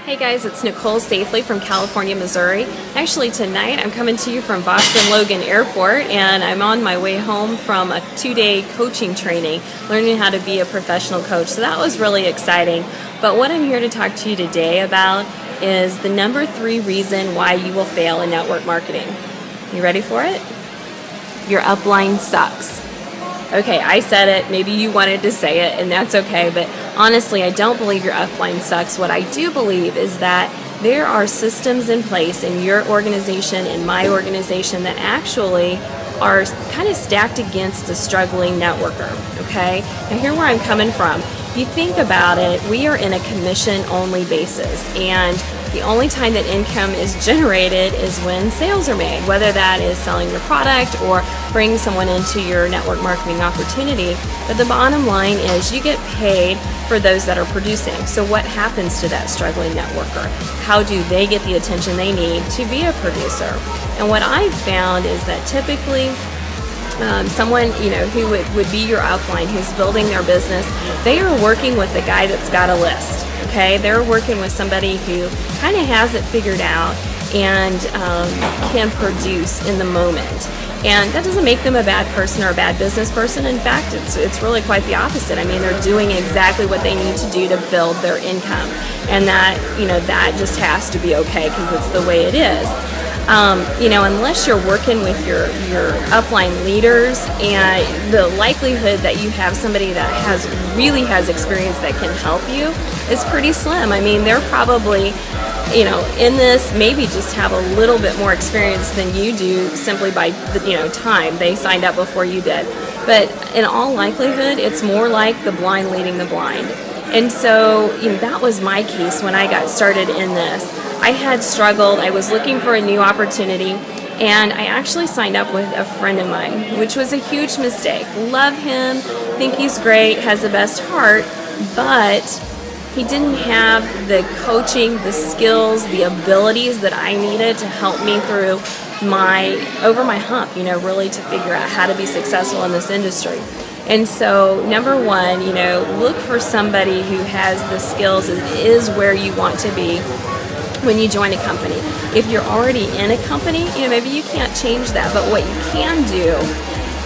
Hey guys, it's Nicole Safely from California, Missouri. Actually tonight I'm coming to you from Boston Logan Airport, and I'm on my way home from a 2-day coaching training, learning how to be a professional coach. So that was really exciting. But what I'm here to talk to you today about is the number 3 reason why you will fail in network marketing. You ready for it? Your upline sucks. Okay, I said it, maybe you wanted to say it, and that's okay, but honestly, I don't believe your upline sucks. What I do believe is that there are systems in place in your organization, in my organization, that actually are kind of stacked against the struggling networker, okay? Now, here's where I'm coming from. If you think about it, we are in a commission-only basis, and the only time that income is generated is when sales are made, whether that is selling your product or bringing someone into your network marketing opportunity. But the bottom line is you get paid for those that are producing. So what happens to that struggling networker? How do they get the attention they need to be a producer? And what I've found is that typically someone who would be your upline, who's building their business, they are working with the guy that's got a list. Okay, they're working with somebody who kind of has it figured out and can produce in the moment. And that doesn't make them a bad person or a bad business person. In fact, it's really quite the opposite. I mean, they're doing exactly what they need to do to build their income, and that just has to be okay because it's the way it is. Unless you're working with your upline leaders, and the likelihood that you have somebody that really has experience that can help you is pretty slim. I mean, they're probably, in this, maybe just have a little bit more experience than you do simply by, time. They signed up before you did. But in all likelihood, it's more like the blind leading the blind. And so, that was my case when I got started in this. I had struggled. I was looking for a new opportunity, and I actually signed up with a friend of mine, which was a huge mistake. Love him, think he's great, has the best heart, but he didn't have the coaching, the skills, the abilities that I needed to help me through over my hump, really to figure out how to be successful in this industry. And so, number one, look for somebody who has the skills and is where you want to be when you join a company. If you're already in a company, maybe you can't change that, but what you can do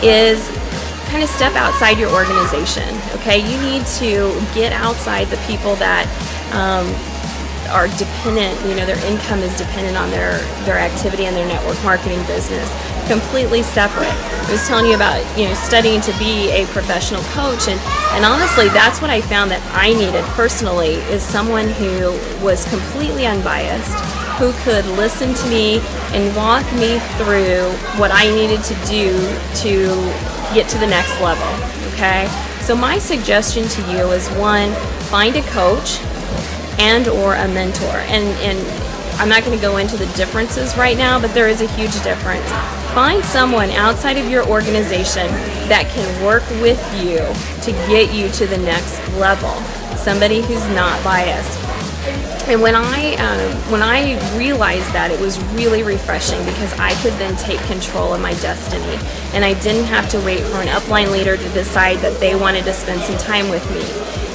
is kind of step outside your organization, okay? You need to get outside the people that are dependent, their income is dependent on their activity and their network marketing business. Completely separate. I was telling you about, studying to be a professional coach, and honestly, that's what I found that I needed personally, is someone who was completely unbiased, who could listen to me and walk me through what I needed to do to get to the next level, okay? So my suggestion to you is, one, find a coach and or a mentor. And I'm not going to go into the differences right now, but there is a huge difference. Find someone outside of your organization that can work with you to get you to the next level. Somebody who's not biased. And when I realized that, it was really refreshing because I could then take control of my destiny, and I didn't have to wait for an upline leader to decide that they wanted to spend some time with me.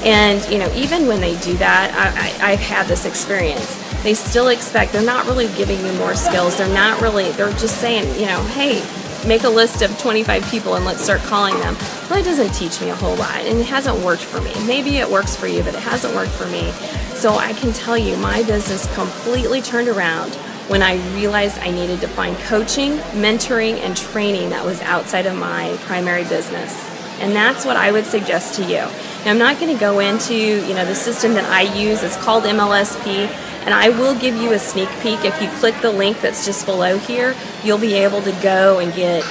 And even when they do that, I've had this experience. They still expect, they're not really giving you more skills. They're just saying, hey, make a list of 25 people and let's start calling them. Well, it doesn't teach me a whole lot, and it hasn't worked for me. Maybe it works for you, but it hasn't worked for me. So I can tell you, my business completely turned around when I realized I needed to find coaching, mentoring, and training that was outside of my primary business. And that's what I would suggest to you. Now, I'm not going to go into, the system that I use. It's called MLSP. And I will give you a sneak peek. If you click the link that's just below here, you'll be able to go and get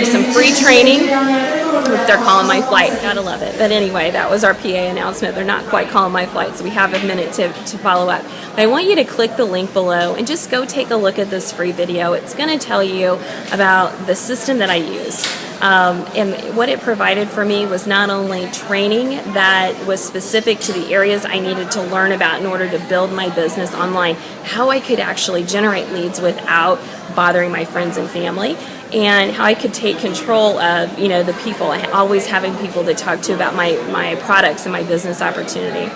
some free training. They're calling my flight. Gotta love it. But anyway, that was our PA announcement. They're not quite calling my flight, so we have a minute to follow up. But I want you to click the link below and just go take a look at this free video. It's going to tell you about the system that I use. And what it provided for me was not only training that was specific to the areas I needed to learn about in order to build my business online, how I could actually generate leads without bothering my friends and family, and how I could take control of, the people, always having people to talk to about my products and my business opportunity.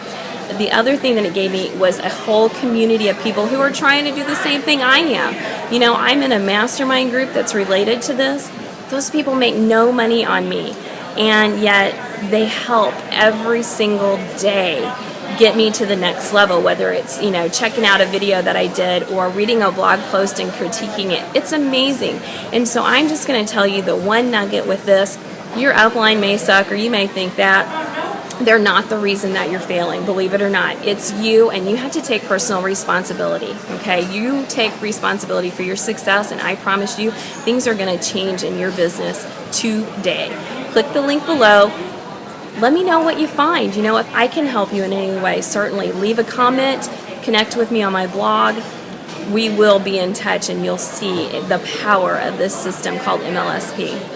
the other thing that it gave me was a whole community of people who are trying to do the same thing I am. You know, I'm in a mastermind group that's related to this. Those people make no money on me, and yet they help every single day get me to the next level, whether it's, you know, checking out a video that I did or reading a blog post and critiquing it. It's amazing. And so I'm just going to tell you the one nugget with this. Your upline may suck, or you may think that. They're not the reason that you're failing, believe it or not. It's you, and you have to take personal responsibility, okay? You take responsibility for your success, and I promise you, things are going to change in your business today. Click the link below. Let me know what you find. You know, if I can help you in any way, certainly leave a comment, connect with me on my blog. We will be in touch, and you'll see the power of this system called MLSP.